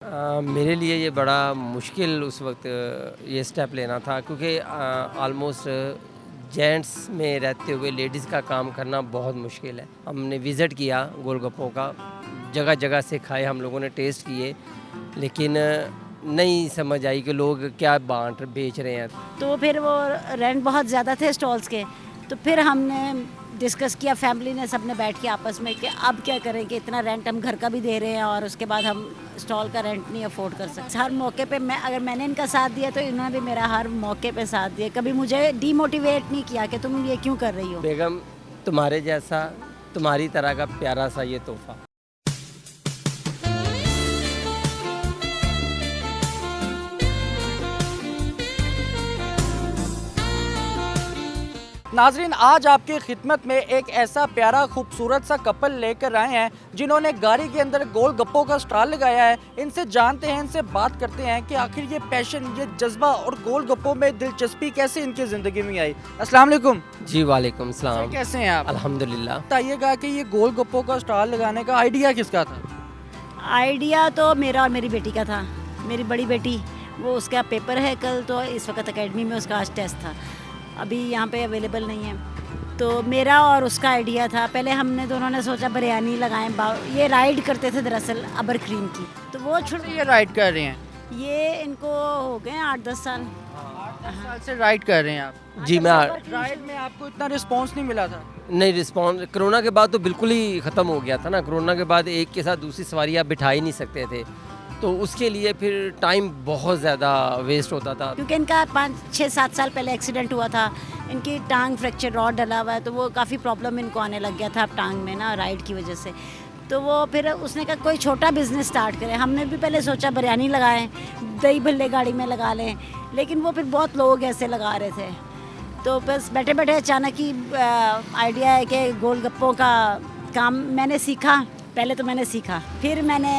मेरे लिए ये बड़ा मुश्किल उस वक़्त ये स्टेप लेना था क्योंकि ऑलमोस्ट जेंट्स में रहते हुए लेडीज़ का काम करना बहुत मुश्किल है। हमने विज़िट किया गोलगप्पों का, जगह-जगह से खाए, हम लोगों ने टेस्ट किए, लेकिन नहीं समझ आई कि लोग क्या बाँट बेच रहे हैं। तो फिर वो रेंट बहुत ज़्यादा थे स्टॉल्स के, तो फिर हमने डिस्कस किया फैमिली ने, सबने बैठ के आपस में कि अब क्या करें कि इतना रेंट हम घर का भी दे रहे हैं और उसके बाद हम स्टॉल का रेंट नहीं अफोर्ड कर सकते। हर मौके पे अगर मैंने इनका साथ दिया तो इन्होंने भी मेरा हर मौके पे साथ दिया, कभी मुझे डीमोटिवेट नहीं किया कि तुम ये क्यों कर रही हो। बेगम, तुम्हारे जैसा, तुम्हारी तरह का प्यारा सा ये तोहफ़ा। नाजरीन, आज आपकी खिदमत में एक ऐसा प्यारा खूबसूरत सा कपल लेकर आए हैं जिन्होंने गाड़ी के अंदर गोलगप्पों का स्टॉल लगाया है। इनसे जानते हैं, इनसे बात करते हैं कि आखिर ये पैशन, ये जज्बा और गोलगप्पों में दिलचस्पी कैसे इनकी ज़िंदगी में आई। अस्सलाम वालेकुम। जी वालेकुम सलाम। कैसे हैं आप? अल्हम्दुलिल्लाह। बताइएगा कि ये गोलगप्पों का स्टॉल लगाने का आइडिया किसका था? आइडिया तो मेरा और मेरी बेटी का था। मेरी बड़ी बेटी, वो उसका पेपर है कल, तो इस वक्त एकेडमी में उसका आज टेस्ट था, अभी यहाँ पे अवेलेबल नहीं है। तो मेरा और उसका आइडिया था। पहले हमने दोनों ने सोचा बिरयानी लगाएं, ये राइड करते थे दरअसल अबर क्रीम की, तो वो ये राइड कर रहे हैं? ये इनको हो गए 8-10 साल। 8-10 साल से राइड कर रहे हैं आप? जी मैं राइड में आपको इतना रिस्पॉन्स नहीं मिला था? नहीं, रिस्पॉन्स कोरोना के बाद तो बिल्कुल ही ख़त्म हो गया था ना। कोरोना के बाद एक के साथ दूसरी सवारी आप बिठा ही नहीं सकते थे, तो उसके लिए फिर टाइम बहुत ज़्यादा वेस्ट होता था। क्योंकि इनका 5-6-7 साल पहले एक्सीडेंट हुआ था, इनकी टांग फ्रैक्चर, रॉड डला हुआ है, तो वो काफ़ी प्रॉब्लम इनको आने लग गया था अब टांग में ना, राइड की वजह से। तो वो फिर उसने कहा कोई छोटा बिजनेस स्टार्ट करें। हमने भी पहले सोचा बिरयानी लगाएं, दही भल्ले गाड़ी में लगा लें, लेकिन वो फिर बहुत लोग ऐसे लगा रहे थे, तो बस बैठे बैठे अचानक ही आइडिया है कि गोलगप्पों का काम मैंने सीखा। पहले तो मैंने सीखा, फिर मैंने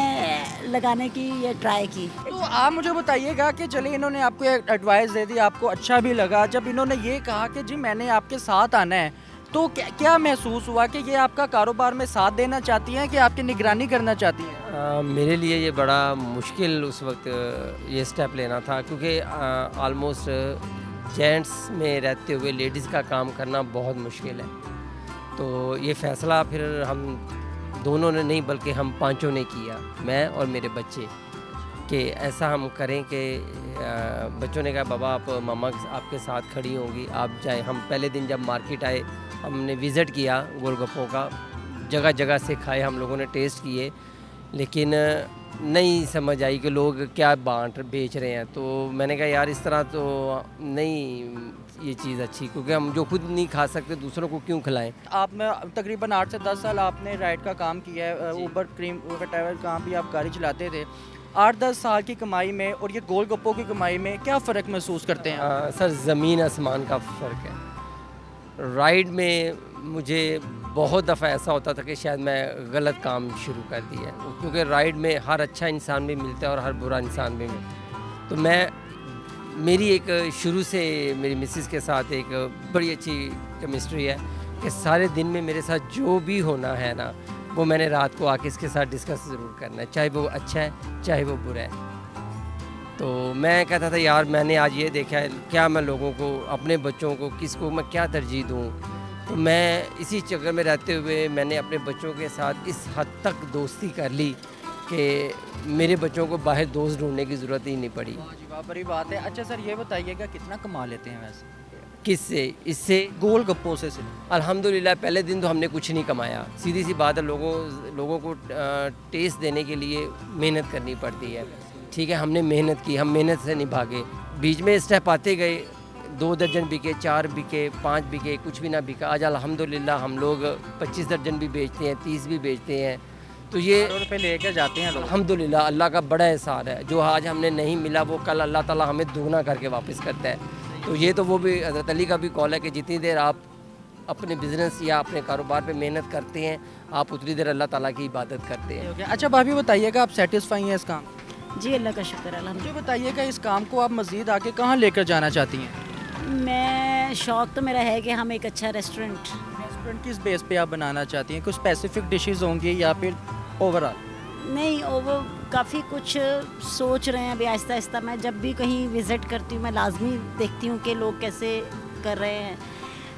लगाने की ये ट्राई की। तो आप मुझे बताइएगा कि चलिए इन्होंने आपको एक एडवाइस दे दी, आपको अच्छा भी लगा, जब इन्होंने ये कहा कि जी मैंने आपके साथ आना है, तो क्या महसूस हुआ कि ये आपका कारोबार में साथ देना चाहती हैं कि आपकी निगरानी करना चाहती हैं? मेरे लिए ये बड़ा मुश्किल उस वक़्त ये स्टेप लेना था क्योंकि ऑलमोस्ट जेंट्स में रहते हुए लेडीज़ का काम करना बहुत मुश्किल है। तो ये फ़ैसला फिर हम दोनों ने नहीं बल्कि हम पांचों ने किया, मैं और मेरे बच्चे, कि ऐसा हम करें कि बच्चों ने कहा बाबा आप मम्मा आपके साथ खड़ी होंगी, आप जाएं। हम पहले दिन जब मार्केट आए, हमने विज़िट किया गोलगप्पों का, जगह-जगह से खाए, हम लोगों ने टेस्ट किए, लेकिन नहीं समझ आई कि लोग क्या बाँट बेच रहे हैं। तो मैंने कहा यार इस तरह तो नहीं ये चीज़ अच्छी, क्योंकि हम जो खुद नहीं खा सकते दूसरों को क्यों खिलाएं। आप में तकरीबन 8 से 10 साल आपने राइड का काम किया है, ऊबर क्रीम ट्रैवल काम भी आप गाड़ी चलाते थे। 8-10 साल की कमाई में और ये गोलगप्पों की कमाई में क्या फ़र्क महसूस करते हैं? सर ज़मीन आसमान का फ़र्क है। राइड में मुझे बहुत दफ़ा ऐसा होता था कि शायद मैं गलत काम शुरू कर दिया, क्योंकि राइड में हर अच्छा इंसान भी मिलता है और हर बुरा इंसान भी मिलता है। तो मेरी एक शुरू से मेरी मिसेस के साथ एक बड़ी अच्छी केमिस्ट्री है कि सारे दिन में मेरे साथ जो भी होना है ना, वो मैंने रात को आके इसके साथ डिस्कस ज़रूर करना है, चाहे वो अच्छा है चाहे वो बुरा है। तो मैं कहता था यार मैंने आज ये देखा है, क्या मैं लोगों को, अपने बच्चों को, किसको मैं क्या तरजीह दूँ। तो मैं इसी चक्कर में रहते हुए मैंने अपने बच्चों के साथ इस हद तक दोस्ती कर ली कि मेरे बच्चों को बाहर दोस्त ढूंढने की ज़रूरत ही नहीं पड़ी। वाह जी वाह, बड़ी बात है। अच्छा सर, ये बताइएगा कितना कमा लेते हैं वैसे किससे? इससे गोलगप्पों से? अल्हम्दुलिल्लाह पहले दिन तो हमने कुछ नहीं कमाया। सीधी सी बात है, लोगों को टेस्ट देने के लिए मेहनत करनी पड़ती है। ठीक है, हमने मेहनत की, हम मेहनत से नहीं भागे। बीच में स्टेप आते गए, 2 दर्जन बिके, 4 बिके, 5 बिके, कुछ भी ना बिका। आज अल्हम्दुलिल्लाह हम लोग 25 दर्जन भी बेचते हैं, 30 भी बेचते हैं। तो ये रुपये लेकर जाते हैं लोग। अल्हम्दुलिल्लाह अल्लाह का बड़ा एहसान है, जो आज हमने नहीं मिला वो कल अल्लाह ताला हमें दुगना करके वापस करता है। तो ये तो वो भी हज़रत अली का भी कौल है कि जितनी देर आप अपने बिज़नेस या अपने कारोबार पे मेहनत करते हैं, आप उतनी देर अल्लाह ताला की इबादत करते हैं। अच्छा भाभी, बताइएगा आप सेटिस्फाई हैं इस काम? जी अल्लाह का शुक्र है। मुझे बताइएगा इस काम को आप मज़ीद आगे कहाँ लेकर जाना चाहती हैं? मैं शौक़ तो मेरा है कि हम एक अच्छा रेस्टोरेंट किस बेस पे आप बनाना चाहती हैं? कुछ स्पेसिफिक डिशेस होंगी या फिर ओवरऑल? नहीं, वो काफ़ी कुछ सोच रहे हैं अभी आहिस्ता आहिस्ता। मैं जब भी कहीं विज़िट करती हूँ मैं लाजमी देखती हूँ कि लोग कैसे कर रहे हैं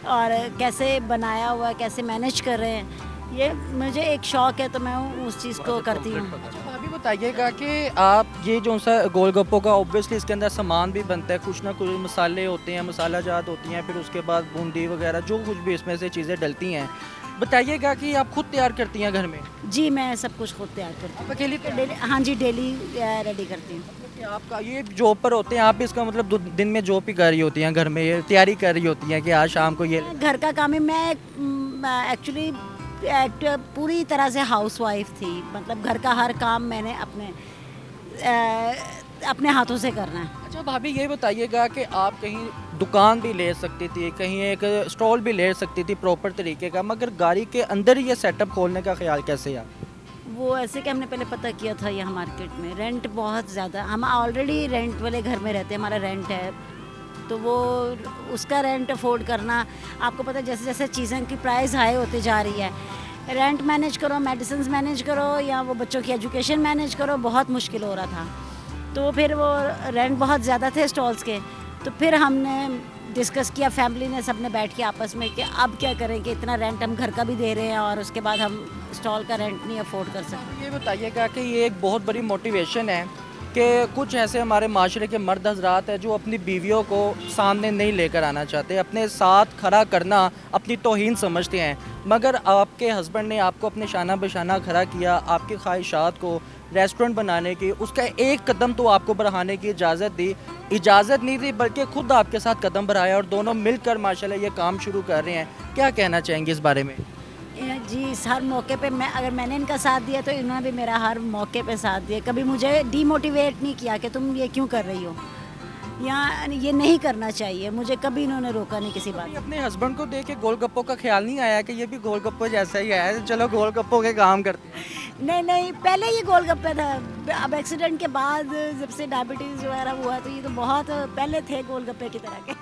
और कैसे बनाया हुआ है, कैसे मैनेज कर रहे हैं। ये मुझे एक शौक़ है तो मैं उस चीज़ को करती हूँ। अभी बताइएगा कि आप ये जो सा गोलगप्पों का ऑब्वियसली इसके अंदर सामान भी बनता है, कुछ ना कुछ मसाले होते हैं, मसाला जात होती हैं, फिर उसके बाद बूंदी वगैरह जो कुछ भी इसमें से चीज़ें डलती हैं। बताइएगा कि आप खुद तैयार करती हैं घर में? जी, मैं सब कुछ खुद तैयार करती हूँ। अकेली डेली, हाँ जी, डेली रेडी करती हूँ। कि आपका ये जॉब पर होते हैं आप, इसका मतलब दिन में जॉब ही कर रही होती हैं, घर में ये तैयारी कर रही होती हैं कि आज शाम को ये घर का काम है। मैं एक्चुअली पूरी तरह से हाउसवाइफ थी, मतलब घर का हर काम मैंने अपने हाथों से करना है। अच्छा भाभी ये बताइएगा कि आप कहीं दुकान भी ले सकती थी, कहीं एक स्टॉल भी ले सकती थी प्रॉपर तरीके का, मगर गाड़ी के अंदर ही ये सेटअप खोलने का ख्याल कैसे आया? वो ऐसे कि हमने पहले पता किया था यहाँ मार्केट में रेंट बहुत ज़्यादा, हम ऑलरेडी रेंट वाले घर में रहते हैं, हमारा रेंट है, तो वो उसका रेंट अफोर्ड करना, आपको पता है जैसे जैसे चीज़ों की प्राइस हाई होती जा रही है, रेंट मैनेज करो, मेडिसिन मैनेज करो या वो बच्चों की एजुकेशन मैनेज करो, बहुत मुश्किल हो रहा था। तो फिर वो रेंट बहुत ज़्यादा थे स्टॉल्स के, तो फिर हमने डिस्कस किया फैमिली ने, सबने बैठ के आपस में कि अब क्या करें कि इतना रेंट हम घर का भी दे रहे हैं और उसके बाद हम स्टॉल का रेंट नहीं अफोर्ड कर सकते। ये बताइएगा कि ये एक बहुत बड़ी मोटिवेशन है कि कुछ ऐसे हमारे माशरे के मर्द हजरात हैं जो अपनी बीवियों को सामने नहीं लेकर आना चाहते, अपने साथ खड़ा करना अपनी तौहीन समझते हैं, मगर आपके हस्बैंड ने आपको अपने शाना बशाना खड़ा किया, आपकी ख्वाहिशात को रेस्टोरेंट बनाने की, उसका एक कदम तो आपको बढ़ाने की इजाज़त नहीं थी बल्कि खुद आपके साथ कदम बढ़ाया और दोनों मिलकर माशाल्लाह ये काम शुरू कर रहे हैं। क्या कहना चाहेंगे इस बारे में? जी, हर मौके पे अगर मैंने इनका साथ दिया तो इन्होंने भी मेरा हर मौके पे साथ दिया, कभी मुझे डीमोटिवेट नहीं किया कि तुम ये क्यों कर रही हो या ये नहीं करना चाहिए, मुझे कभी इन्होंने रोका नहीं किसी बात। अपने हस्बैंड को देख के गोलगप्पों का ख्याल नहीं आया कि ये भी गोलगप्पो जैसा ही है, चलो गोलगप्पों के काम करते हैं? नहीं, पहले ये गोलगप्पे था, अब एक्सीडेंट के बाद जब से डायबिटीज़ वगैरह हुआ तो ये तो बहुत पहले थे गोलगप्पे की तरह के।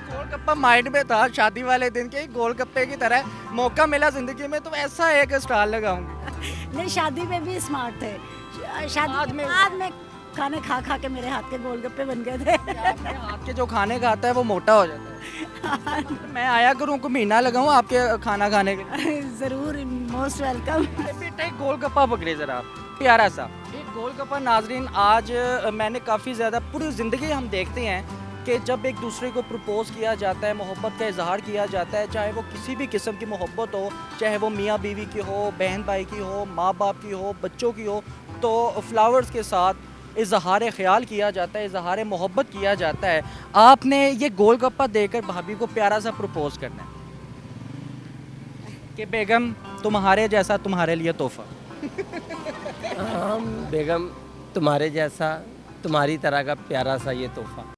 गोलगप्पा माइंड में था शादी वाले दिन के, गोलगप्पे की तरह मौका मिला ज़िंदगी में तो ऐसा एक स्टॉल लगाऊंगी। नहीं, शादी में भी स्मार्ट थे, शादी में बाद में खाने खा खा के मेरे हाथ के गोलगप्पे बन गए थे। आपके हाथ के जो खाने खाता है वो मोटा हो जाता है। मैं आया करूँ, को महीना लगाऊँ आपके खाना खाने के लिए? ज़रूर, मोस्ट वेलकम। बेटा एक गोलगप्पा पकड़े ज़रा आप, प्यारा सा एक गोलगप्पा। नाजरीन, आज मैंने काफ़ी ज़्यादा, पूरी ज़िंदगी हम देखते हैं कि जब एक दूसरे को प्रपोज़ किया जाता है, मोहब्बत का इजहार किया जाता है, चाहे वो किसी भी किस्म की मोहब्बत हो, चाहे वो मियाँ बीवी की हो, बहन भाई की हो, माँ बाप की हो, बच्चों की हो, तो फ्लावर्स के साथ इजहार ख्याल किया जाता है, इजहार मोहब्बत किया जाता है। आपने ये गोलगप्पा देकर भाभी को प्यारा सा प्रपोज़ करना है कि बेगम तुम्हारे जैसा तुम्हारे लिए तोहफा। हाँ बेगम, तुम्हारे जैसा तुम्हारी तरह का प्यारा सा ये तोहफा।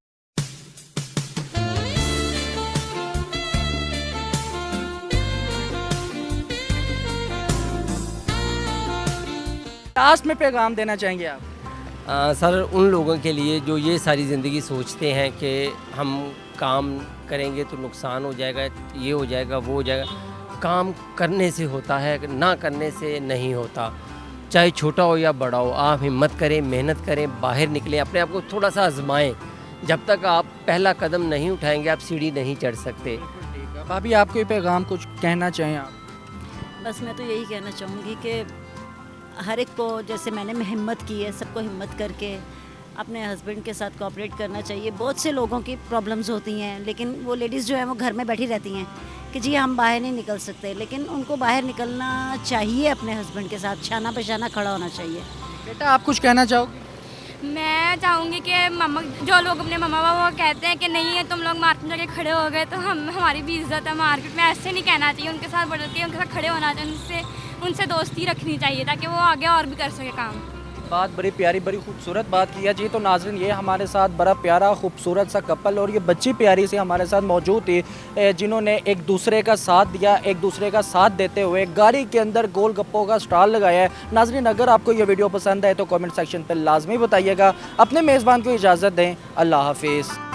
लास्ट में पैगाम देना चाहेंगे आप? सर, उन लोगों के लिए जो ये सारी ज़िंदगी सोचते हैं कि हम काम करेंगे तो नुकसान हो जाएगा, ये हो जाएगा, वो हो जाएगा। काम करने से होता है, ना करने से नहीं होता। चाहे छोटा हो या बड़ा हो, आप हिम्मत करें, मेहनत करें, बाहर निकलें, अपने आप को थोड़ा सा आजमाएं। जब तक आप पहला कदम नहीं उठाएंगे आप सीढ़ी नहीं चढ़ सकते। भाभी आपको ये पैगाम कुछ कहना चाहें आप? बस मैं तो यही कहना चाहूँगी कि हर एक को, जैसे मैंने हिम्मत की है, सबको हिम्मत करके अपने हस्बैंड के साथ कोऑपरेट करना चाहिए। बहुत से लोगों की प्रॉब्लम्स होती हैं, लेकिन वो लेडीज़ जो है वो घर में बैठी रहती हैं कि जी हम बाहर नहीं निकल सकते, लेकिन उनको बाहर निकलना चाहिए, अपने हस्बैंड के साथ शाना बशाना खड़ा होना चाहिए। बेटा आप कुछ कहना चाहोगे? मैं चाहूँगी कि मम्मा, जो लोग अपने मम्मा पापा को कहते हैं कि नहीं है तुम लोग मार्केट में जाके खड़े हो गए तो हमारी भी इज्जत है मार्केट में, ऐसे नहीं कहना चाहिए। उनके साथ बढ़ के उनके साथ खड़े होना चाहिए, उनसे दोस्ती रखनी चाहिए ताकि वो आगे और भी कर सके काम। बात बड़ी प्यारी, बड़ी खूबसूरत बात किया जी। तो नाज़रीन, ये हमारे साथ बड़ा प्यारा खूबसूरत सा कपल और ये बच्ची प्यारी सी हमारे साथ मौजूद थी, जिन्होंने एक दूसरे का साथ दिया, एक दूसरे का साथ देते हुए गाड़ी के अंदर गोलगप्पों का स्टॉल लगाया है। नाज़रीन, अगर आपको ये वीडियो पसंद आए तो कमेंट सेक्शन पर लाजमी बताइएगा। अपने मेज़बान को इजाज़त दें। अल्लाह हाफिज़।